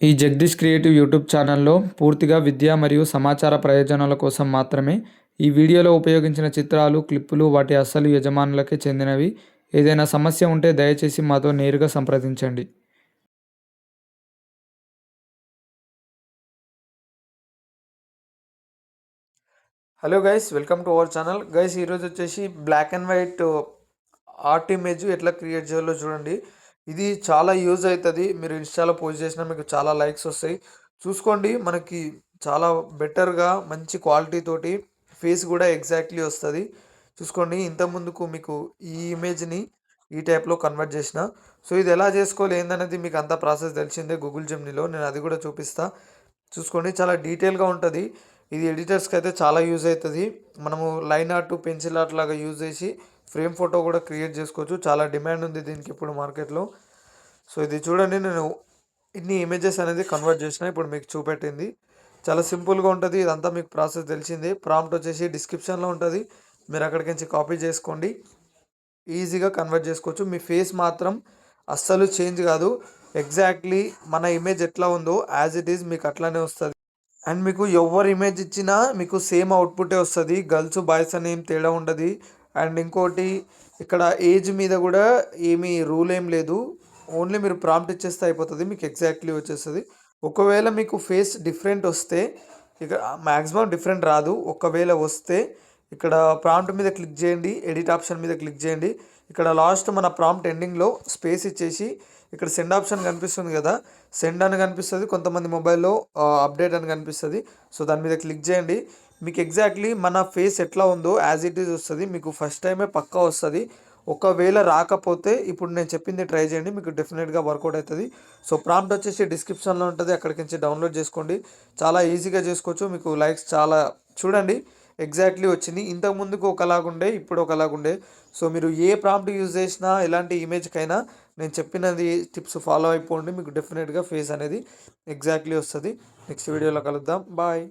ఈ Jagadish creative YouTube ఛానల్లో పూర్తిగా విద్య మరియు సమాచార ప్రయోజనాల కోసం మాత్రమే. ఈ వీడియోలో ఉపయోగించిన చిత్రాలు, క్లిప్పులు వాటి అసలు యజమానులకే చెందినవి. ఏదైనా సమస్య ఉంటే దయచేసి మాతో నేరుగా సంప్రదించండి. Hello guys, welcome to our channel. Guys, ఈరోజు వచ్చేసి black and white art image ఎట్లా క్రియేట్ చేయాలో చూడండి. ఇది చాలా యూజ్ అవుతుంది. మీరు ఇన్స్టాలో పోస్ట్ చేసినా మీకు చాలా లైక్స్ వస్తాయి. చూసుకోండి, మనకి చాలా బెటర్గా మంచి క్వాలిటీ తోటి ఫేస్ కూడా ఎగ్జాక్ట్లీ వస్తుంది. చూసుకోండి, ఇంతకుముందుకు మీకు ఈ ఇమేజ్ని ఈ టైప్లో కన్వర్ట్ చేసిన. సో ఇది ఎలా చేసుకోవాలి ఏందనేది మీకు అంతా ప్రాసెస్ తెలిసిందే గూగుల్ జెమినీలో. నేను అది కూడా చూపిస్తా. చూసుకోండి, చాలా డీటెయిల్గా ఉంటుంది. ఇది ఎడిటర్స్కి అయితే చాలా యూజ్ అవుతుంది. మనము లైన్ ఆర్ట్, పెన్సిల్ ఆర్ట్ లాగా యూజ్ చేసి ఫ్రేమ్ ఫోటో కూడా క్రియేట్ చేసుకోవచ్చు. చాలా డిమాండ్ ఉంది దీనికి ఇప్పుడు మార్కెట్లో. సో ఇది చూడండి, నేను ఇన్ని ఇమేజెస్ అనేది కన్వర్ట్ చేసిన, ఇప్పుడు మీకు చూపెట్టింది. చాలా సింపుల్గా ఉంటుంది. ఇదంతా మీకు ప్రాసెస్ తెలిసిందే. ప్రాంప్ట్ వచ్చేసి డిస్క్రిప్షన్లో ఉంటుంది, మీరు అక్కడికి నుంచి కాపీ చేసుకోండి. ఈజీగా కన్వర్ట్ చేసుకోవచ్చు. మీ ఫేస్ మాత్రం అస్సలు చేంజ్ కాదు. ఎగ్జాక్ట్లీ మన ఇమేజ్ ఎట్లా ఉందో యాజ్ ఇట్ ఈజ్ మీకు అట్లానే వస్తుంది. అండ్ మీకు ఎవరు ఇమేజ్ ఇచ్చినా మీకు సేమ్ అవుట్పుటే వస్తుంది. గర్ల్స్ బాయ్స్ అని ఏం తేడా ఉండదు. అండ్ ఇంకోటి, ఇక్కడ ఏజ్ మీద కూడా ఏమీ రూల్ ఏం లేదు. ఓన్లీ మీరు ప్రాంప్ట్ ఇచ్చేస్తే అయిపోతుంది, మీకు ఎగ్జాక్ట్లీ వచ్చేస్తుంది. ఒకవేళ మీకు ఫేస్ డిఫరెంట్ వస్తే, ఇక్కడ మ్యాక్సిమం డిఫరెంట్ రాదు. ఒకవేళ వస్తే ఇక్కడ ప్రాంప్ట్ మీద క్లిక్ చేయండి, ఎడిట్ ఆప్షన్ మీద క్లిక్ చేయండి. ఇక్కడ లాస్ట్ మన ప్రాంప్ట్ ఎండింగ్లో స్పేస్ ఇచ్చేసి ఇక్కడ సెండ్ ఆప్షన్ కనిపిస్తుంది కదా, సెండ్ అని కనిపిస్తుంది. కొంతమంది మొబైల్లో అప్డేట్ అని కనిపిస్తుంది. సో దాని మీద క్లిక్ చేయండి. మీకు ఎగ్జాక్ట్లీ మన ఫేస్ ఎట్లా ఉందో యాజ్ ఇట్ ఈజ్ వస్తుంది. మీకు ఫస్ట్ టైమే పక్కా వస్తుంది. ఒకవేళ రాకపోతే ఇప్పుడు నేను చెప్పింది ట్రై చేయండి, మీకు డెఫినెట్గా వర్కౌట్ అవుతుంది. సో ప్రాంప్ట్ వచ్చేసి డిస్క్రిప్షన్లో ఉంటుంది, అక్కడికి నుంచి డౌన్లోడ్ చేసుకోండి. చాలా ఈజీగా చేసుకోవచ్చు. మీకు లైక్స్ చాలా చూడండి, ఎగ్జాక్ట్లీ వచ్చింది. ఇంతకు ముందుకు ఒకలాగుండే, ఇప్పుడు ఒకలాగుండే. సో మీరు ఏ ప్రాంప్ట్ యూజ్ చేసినా ఎలాంటి ఇమేజ్కైనా నేను చెప్పినది టిప్స్ ఫాలో అయిపోండి, మీకు డెఫినెట్గా ఫేస్ అనేది ఎగ్జాక్ట్లీ వస్తుంది. నెక్స్ట్ వీడియోలో కలుద్దాం. బాయ్.